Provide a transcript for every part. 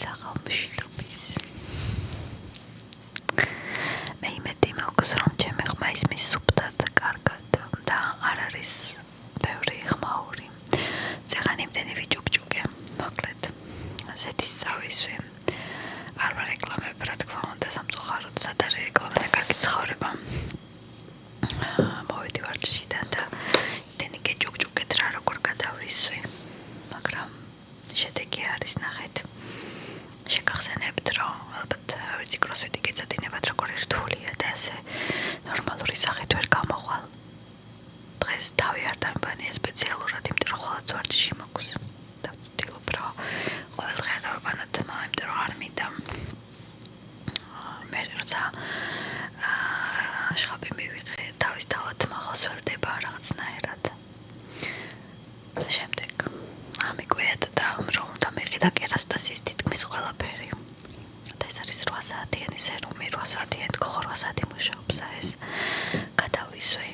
საღამოშიტობის მე იმედი მაქვს რომ ჩემი ხმა ისმის სუფთად კარგად და არ არის ბევრი ხმაური წეხან იმდენი ვიჭუქჭუკე მოკლედ ზეთის წავისვი არ ვარ რეკლამები რა თქმა უნდა სამწუხაროდ სად არის რეკლამა და კარგი ცხოვრება მოვედი ვარჯიშიდან და იმდენი გეჭუქჭუკეთ რა როგორ გადავისვი მაგრამ შედეგი არის ნახეთ შეგახსენებთ რომ ალბათ ვერცი კროსფიტი გეცოდინებათ როგორ რთულია და ასე ნორმალური სახით ვერ გამოხვალ დღეს თავი არ დამბანია სპეციალურად იმიტომ რომ ხოლმე ვარჯიში მაქვს და ვცდილობ რომ ყოველ დღე არ დავაბანოთ იმიტომ რომ არ მინდა მე როცა შხაპი მივიღე თავისთავად მახოს ველდება რაღაცნაირად და შემდეგ ამიკვიეთ და რომ უნდა მიყიდა კერასტასის თითქმის ყველაფერი და ეს არის 8 საათიანი სერუმი 8 საათიანი თქო 8 საათი მუშაობს ეს გადავისვე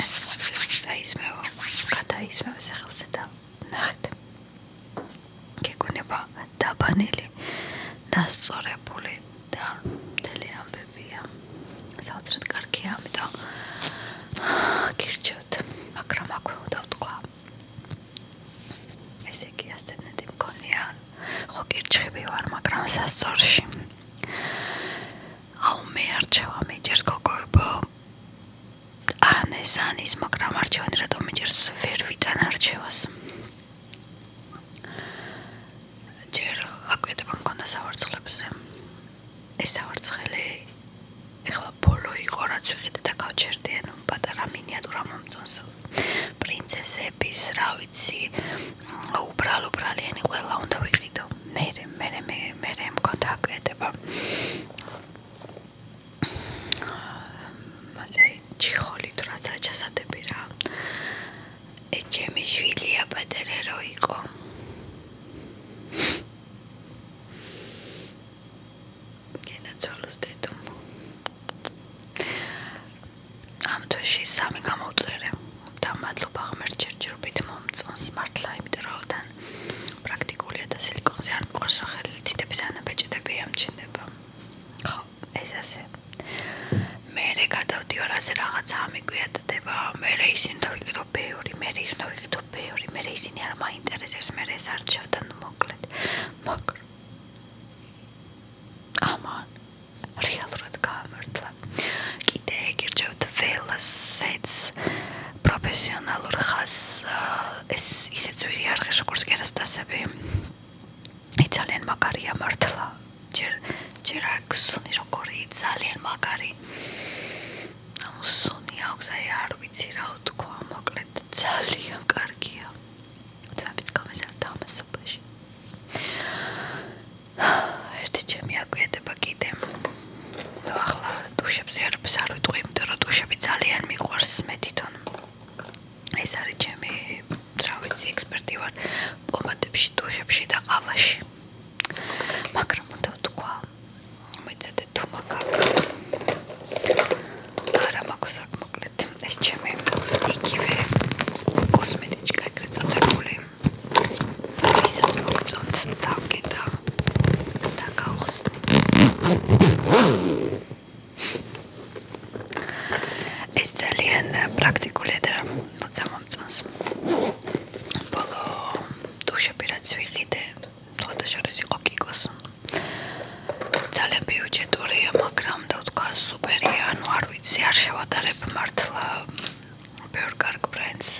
ეს წაისმევა გადაისმევ სახელზე და ნახეთ გეკუნება დაბანელი დასწორებული და მთელი ამბებია საოცრად კარგია ამიტომ გირჩევთ მაგრამ აქვე უნდა ვთქვა ესე იგი ასეთნეთი მქონია ხო გირჩხები ვარ მაგრამ სასწორში აუ მე არჩევა მიჯერს გოგოებო ანის მაგრამ არჩევანი რატომ მიჯერს ვერ ვიტან არჩევას ჯერ აკვეთება მქონდა სავარცხლებზე ეს სავარცხელი ეხლა ბოლო იყო რაც ვიყიდე და გავჩერდიან პატარა მინიატურა მომწონს პრინცესების რა ვიცი უბრალიანი ყველა უნდა ვიყიდო მე მქონდა აკვეთება მასე ჩიხოლით რაცა ჩასადები რა ეს ჩემი შვილია პატარა რო იყო სამი გამოვწერე და მადლობა ღმერთ ჯერჯერობით მომწონს მართლა იმიტომ რომ თან პრაქტიკულია და სილიკონზე არ მყავს რა ხელი თითების ანაბეჭდები ამჩნდება ხო ეს ასე მე გადავდივარ ასე რაღაცა ამიგვიადდება მე ისინი დავიყიდო ბევრი მე ისინი არ მაინტერესებს მე ეს არჩევ და მოკლედ მაგრამ ამან რეალურად გაამართლა კიდე გირჩევთ ველოსეც პროფესიონალურ ხაზს ეს ისეც ვირი არღეს როგორც კერასტასები ძალიან მაგარია მართლა ჯერ არ გსუნი როგორი ძალიან მაგარი სუნი აქვს აი არ ვიცი რა ვთქვა მოკლედ ძალიან კარგია თვეებიც გამესარდა ამასობაში ერთი ჩემი აკვეთება კიდე ახლა დუშებზე არ ვიტყვი იმიტომ რომ დუშები ძალიან მიყვარს მე თვითონ ეს არის ჩემი რა ვიცი ექსპერტი ვარ პომადებში დუშებში და ყავაში მაგრამ უნდა ვთქვა მოიცადე თუ მაგაკ არა მაქვს აქ მოკლედ ეს ჩემი იგივე კოსმეტიჩკა ეგრეთ წოდებული ისაც მოგწონთ დავკიდა და გავხსნით ეს ძალიან პრაქტიკულია და როცა მომწონს ბოლო დუშები რაც ვიყიდე შორის იყო კიკოს ძალიან ბიუჯეტურია მაგრამ და ვთქვა სუპერია ანუ არ ვიცი არ შევადარებ მართლა ბევრ კარგ ბრენდს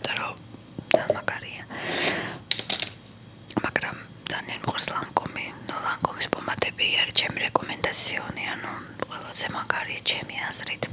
და რომ მაგარია მაგრამ ძალიან მყავს ლანკომის პომადები არის ჩემი რეკომენდაციონი ანუ ყველაზე მაგარია ჩემი აზრით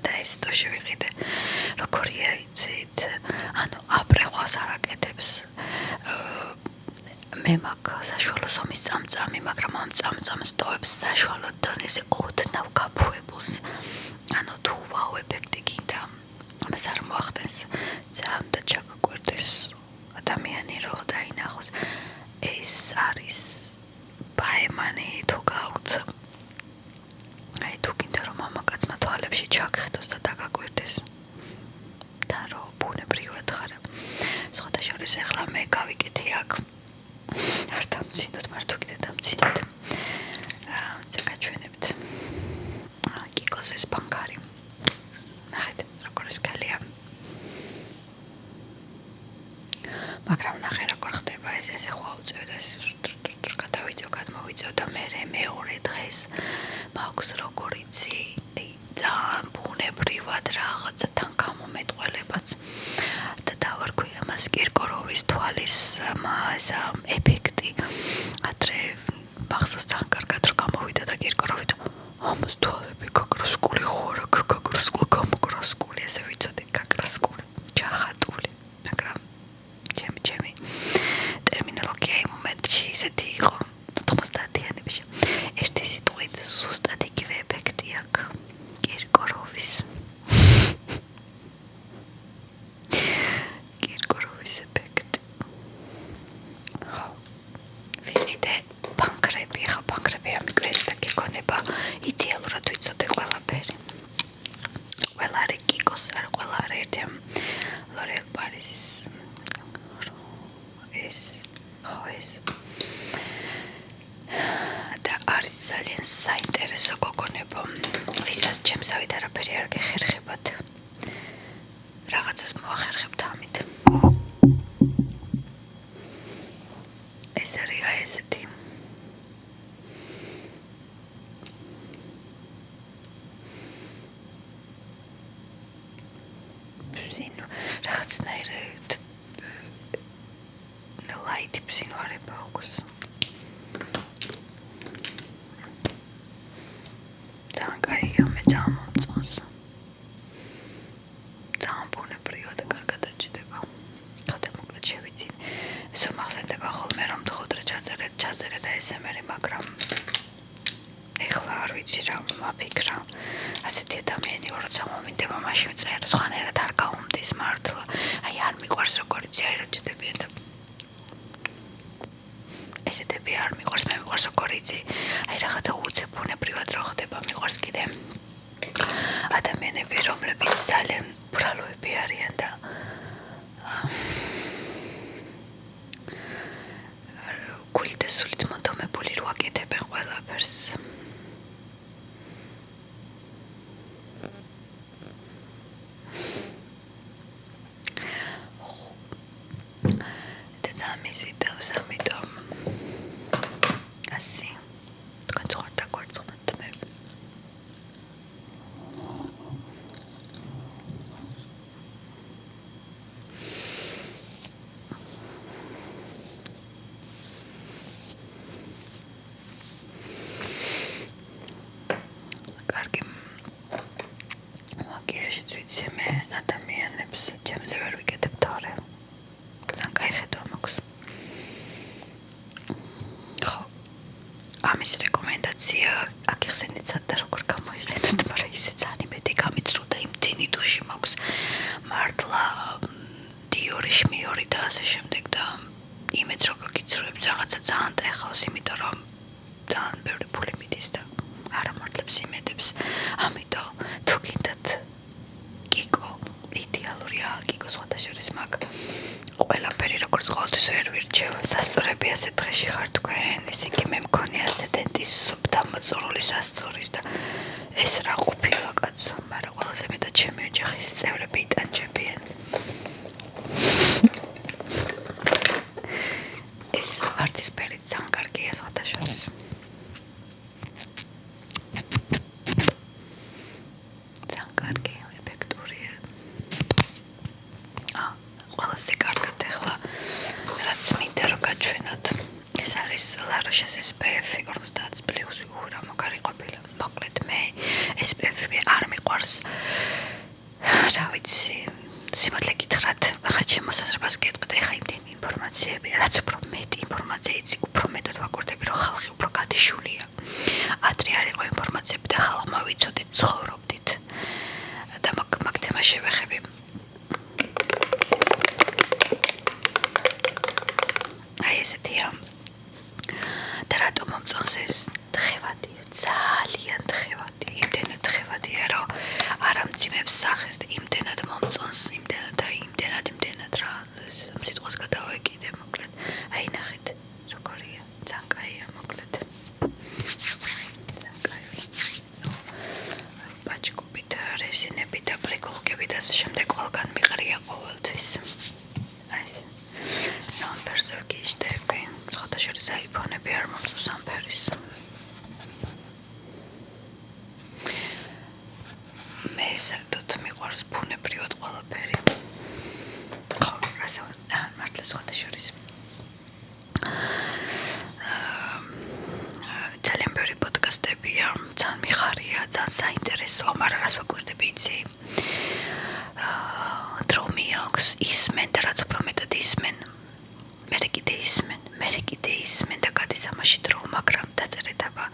და ეს დუში ვიყიდე როგორია იცით ანუ აპრეხვას არ აკეთებს მე მაქვს საშუალო ზომის წამწამი მაგრამ ამ წამწამს ტოვებს საშუალო დონეზე ოდნავ გაფუებულს ანუ თუ ვაუ ეფექტი გინდა ამას არ მოახდენს ძალიან და ჩაგაკვირდეს ადამიანი რო დაინახოს ეს არის ბაემანი თუ გაუგთ აი თუ გინდა რომ მამაკაცმა თვალებში ჩაგხდოს და დაგაკვირდეს და რო ბუნებრივად ხარ სხვადასხვა ეხლა მე გავიკეთე აქ არ დავამცინოთ, მარტო კიდე დამცინოთ. ზოგაჩვენებთ. კიკოს ეს ბანკარი. ნახეთ, როგორ ეს კალია. მაგრამ ნახე როგორ ხდება ეს ესე ხო უწევდა გადავიწევ, გადმოვიწევ და მეორე დღეს მაქვს როგორ იცი, ძალიან ბუნებრივად რაღაცათან გამომეტყველებაც და დავარქვი ამას კირკოროვის თვალის ეფექტი. ადრე მახსოვს ძალიან კარგად რომ გამოვიდა და კირკოროვი და ამას თვალები გაკრასკული ხო არა გაკრასკული გამოკრასკული ესე ვიცოდი გაკრასკული ჩახატული მაგრამ ჩემი ტერმინოლოგია იმ მომენტში ისეთი იყო 90-იანებში ერთი სიტყვით ზუსტად იგივე ეფექტი აქვს კირკოროვის ეფექტი ხო ვიყიდე ბანკრები ხა ბანკრები ამიკვეთდა და გეკონება იდეალურად ვიცოდე ყველაფერი ყველა არის კიკოს არა ყველა არის ერთი ლორელ პარიზის ეს და არის ძალიან საინტერესო გოგონება ვისაც ჩემსავით არაფერი არ გეხერხებათ რაღაცას მოახერხებთ ამით ეს არის ესეთი ბზინო რაღაცნაირად ლაითი ბზინვარება აქვს ძალიან კაია მე ძალიან მომწონს ძალიან ბუნებრივად და კარგად აჭდება ხოდა მოკლედ შევიცინე ეს მახსენდება ხოლმე რომ თხოვდრე ჩაწერე და ესემერი მაგრამ ეხლა არ ვიცი რა მაფიქრა ასეთი ადამიანი როცა მომინდება მაშინ წერა სხვანაირად არ გაუმდის მართლა აი არ მიყვარს როგორ იცი აი რა ჭდებიან და ესეთები არ მიყვარს მე მიყვარს როგორ იცი აი რაღაცა უცებ ბუნებრივად რო ხდება მიყვარს კიდე ადამიანები რომლებიც ძალიან ბრალოები არიან და გულით და სულით მონდომებული რო აკეთებენ ყველაფერს და ზამიზიდავს ამიტომ ასე თქვენ ზღარ დაგვარცხნოთ მე კარგი მაგიაშიც ვიცი მე ადამიანებს ჩემზე ვერ ვიკეთებ თორე ძალიან კაი ხედვა მაქვს ხო ამის რეკომენდაცია აქ იხსენეთ და როგორ გამოიყენოთ მაგრამ ისე ძალიან იმედი გამიწრო და იმდენი დუში მაქვს მართლა დიორი შმიორი და ასე შემდეგ და იმედს როგორ გიცრუებს რაღაცა ძალიან დაეხავს იმიტომ რომ ძალიან ბევრი ფული მიდის და არ ამართლებს იმედებს ამიტომ თუ გინდათ კიკო იდეალურია კიკო სხვადასხვა მაგ ყველაფერი როგორც ყოველთვის ვერ ვირჩევ სასწორები ასე დღეში ხარ თქვენ ესე იგი მე მქონი ასცენდენტის სუბთამოწურული სასწორის და ეს რა ყოფილა კაცო მაგრამ ყველაზე მეტად ჩემი ოჯახის წევრები იტანჯებიან ეს ვარდისფერი ძალიან კარგია სხვადასხვა ძალიან კარგი ეფექტურია ყველაზე კარგად ეხლა რაც მინდა რომ გაჩვენოთ ეს არის La Roche-ს SPF 50+ უღურა მოგარი ყოფილა მოკლედ მე SPF-ი არ მიყვარს რა ვიცი სიმართლე გითხრათ ახლა შემოსაზრებას გეტყვით ეხა იმდენი ინფორმაციები რაც უფრო მეტი ინფორმაცია იცი უფრო მეტად ვაკურდები რომ ხალხი უფრო გადიშულია ადრე არ იყო ინფორმაციები და ხალხმა ვიცოდით ცხოვრობდით და მაგ თემას შევეხები აი ესეთია და რატომ მომწონს ეს დღევადია ძალიან დღევადია იმდენად დღევადია რომ არ ამძიმებს სახეს და იმდენად მომწონს იმდენად რა სიტყვას გადავეკიდე მოკლედ აი ნახეთ როგორია ყველაზე ვგიჟდები, სხვადასხვა აიფონები არ მომწონს ამ ფერის. მე საერთოდ მიყვარს ბუნებრივად ყველაფერი. ხო, ასე მართლა სხვადასხვა. ძალიან ბევრი პოდკასტებია, ძალიან მიხარია, ძალიან საინტერესოა, მაგრამ რას ვაკვირდები იცი? დრომი აქვს, ისმენ და რაც უფრო მეტად ისმენ, მერე კიდე ისმენ და გადის ამაში დრო, მაგრამ დაწერეთაბა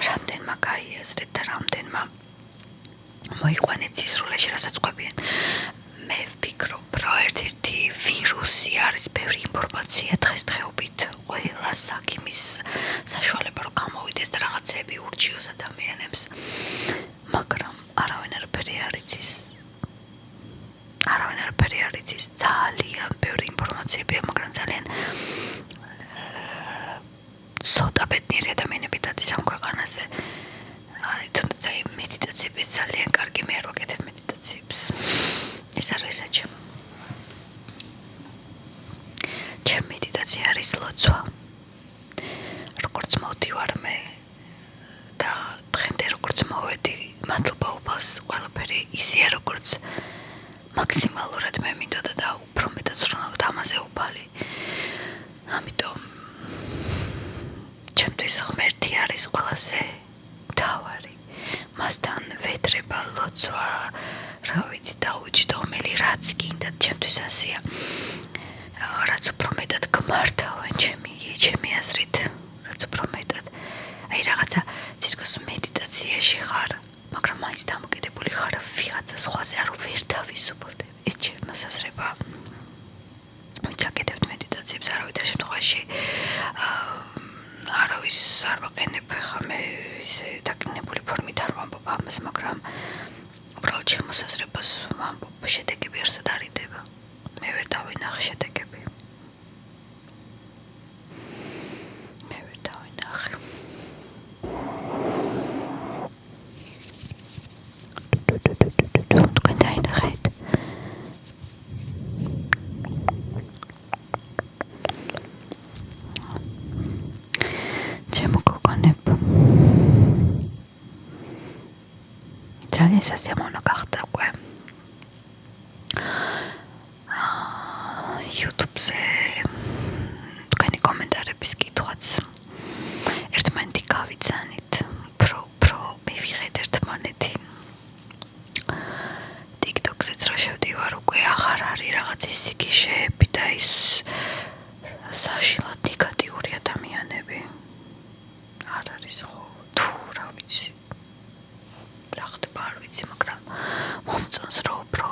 რამდენმა გაიაზრეთ და რამდენმა მოიყვანეთ სისრულეში, რასაც ყვებიან. მე ვფიქრობ, რომ ერთ-ერთი ვირუსი არის ბევრი ინფორმაცია დღესდღეობით, ყველა საქიმის საშუალება რომ გამოვიდეს და რაღაცები ურჩიოს ადამიანებს, მაგრამ არავინ არაფერი არ იცის. ძალიან ბევრი ინფორმაციებია, მაგრამ ძალიან ცოტა ბედნიერი ადამიანები დადის ამ ქვეყანაზე. თუნდაც აი მედიტაციების ძალიან კარგი, მე არ ვაკეთებ მედიტაციებს. ეს არის ჩემი მედიტაცია არის ლოცვა. როგორც მოვდივარ მე და დღემდე როგორც მოვედი, მადლობა უფალს, ყველაფერი ისეა როგორც მაქსიმალურად მე მინდოდა და უფრო მეტად ვცხოვრობ ამაზე უფალი. ამიტომ ჩემთვის ღმერთი არის ყველაზე მთავარი. მასთან ვედრება, ლოცვა, რა ვიცი, დაუჯდომელი, რაც გინდა, ჩემთვის ასეა. რაც უფრო მეტად გმართავენ ჩემი აზრით, რაც უფრო მეტად. აი რაღაცა ცისკოს მედიტაციაში ხარ, მაგრამ მაინც დამოკიდებული ხარ ვიღაცა სხვაზე, არ ვერ დავისუფლდები. ეს ჩემი მოსაზრება. ვინც აკეთებთ მედიტაციებს, არავითარ შემთხვევაში არავის არ ვაყენებ, ხა მე ისე დაკნინებული ფორმით არ ვამბობ ამას, მაგრამ უბრალოდ ჩემ მოსაზრებას ვამბობ, შედეგები არსად არიდება. მე ვერ დავინახე შედეგები. თქვენ დაინახეთ? ჩემო გოგონებ, ძალიან სასიამოვნო გახდა უკვე. YouTube-ზე თქვენი კომენტარების კითხვაც ერთმანეთი გავიცანით, უფრო მივიღეთ ერთმანეთი. TikTok-ზეც რა შევდივარ, უკვე აღარ არის რაღაც სიგიჟეები და ის საშინლად ნეგატიური ადამიანები. არ არის ხო, თუ რა ვიცი, რა ხდება არ ვიცი, მაგრამ მომწონს რომ უფრო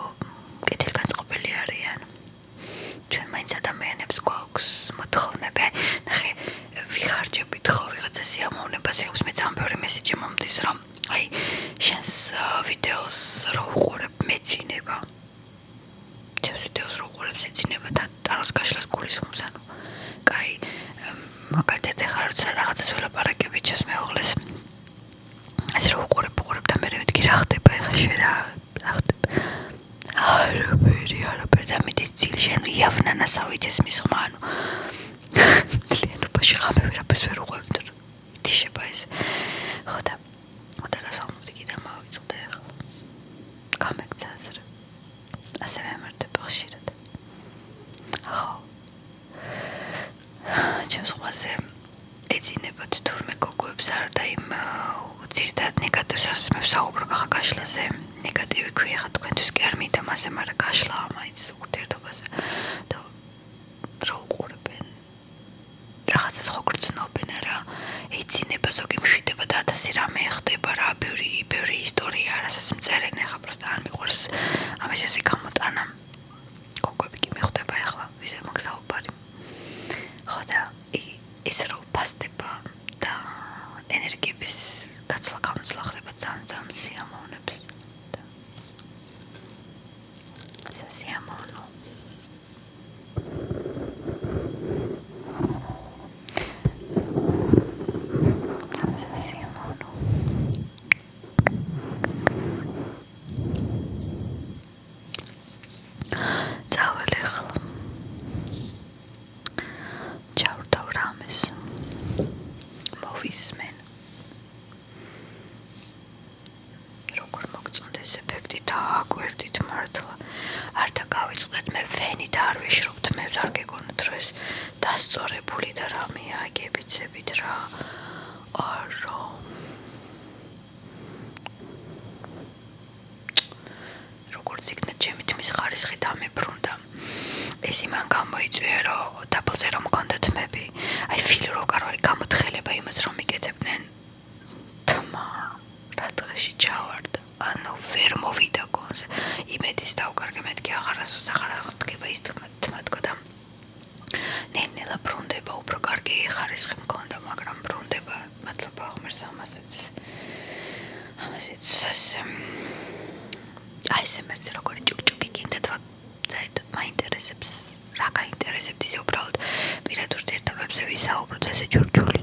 კეთილგანწყობილი არიან. ჩვენ მაინც ადამიანებს გვაქვს მოთხოვნები, ნახე, ვიხარჯებით ხო ვიღაცა სიამოვნებას, ეხოს მე ძალიან ბევრი მესიჯი მომდის, რომ აი შენს ვიდეოს რო უყურებ მეცინება. ჩემს ვიდეოს რო უყურებ მეცინება და ტაროს გაშლას გულისხმობს, ანუ კაი, მაგალითად ეხლა რაღაცას ველაპარაკებით ჩემს მეუღლეს. ეს რო უყურებ და მე მეთქი რა ხდება ეხლა შენ რა ხდება? არაფერი და მეტი ძილ შენ იავნანასავით ეს მის ხმა, ანუ ლიანობაში ხამე ვერაფერს ვერ უყურებ, ითიშება ეს. ხო და რას ვამბობდი კიდე მოვიწყდა ეხლა. გამეგცა აზრი. ასე მემარდება ხშირად. ხო. ჩემს ხმაზე ეძინებათ თურმე გოგოებს არ და იმ ძირითადად ნეგატივს რასაც მე ვსაუბრობ ახლა გაშლაზე. ნეგატივი ქვია ხა თქვენთვის კი არ მინდა მასე, მაგრამ გაშლაა მაინც ურთიერთობაზე და რო უყურებენ რაღაცას ხო გრძნობენ რა, ეცინება ზოგი მშვიდება და 1000 რამე ხდება რა, ბევრი ისტორია რასაც მწერენ ახლა პროსტა არ მიყვარს ამის ესე გამოტანა. გოგოები კი მიხვდება ახლა ვიზე მაქვს საუბარი. ხო და ის რო ფასდება და ენერგიების გაცლა-გამოცლა ხდება ძალიან სიამოვნებს. სასიამოვნო. აგებული და რამეა აგებიცებით რა. არა. როგორც იქნა ჩემი თმის ხარისხი დამებრუნდა. ეს იმან გამოიწვია, რომ დაბლზე რომ მქონდა თმები, აი φίλი რო კარვარი გამოთხელება იმას რომ მიკეთებდნენ. თმა რა დღეში ჩავარდა. ანუ ვერ მოვიდა გონზე. იმედის დავკარგე, მეთქი აღარასოდეს აღარ დგება ის თმა თქოდა. ნელა ბრუნდება, უფრო კარგი ხარისხი მქონდა, მაგრამ ბრუნდება, მადლობა ღმერთს ამაზეც. აი ეს მერც როგორი ჭუკჭუკი გინდა თქვა, საერთოდ მაინტერესებს, რა გაინტერესებთ ისე უბრალოდ პირად ურთიერთობებზე ვისაუბროთ, ესე ჯურჯული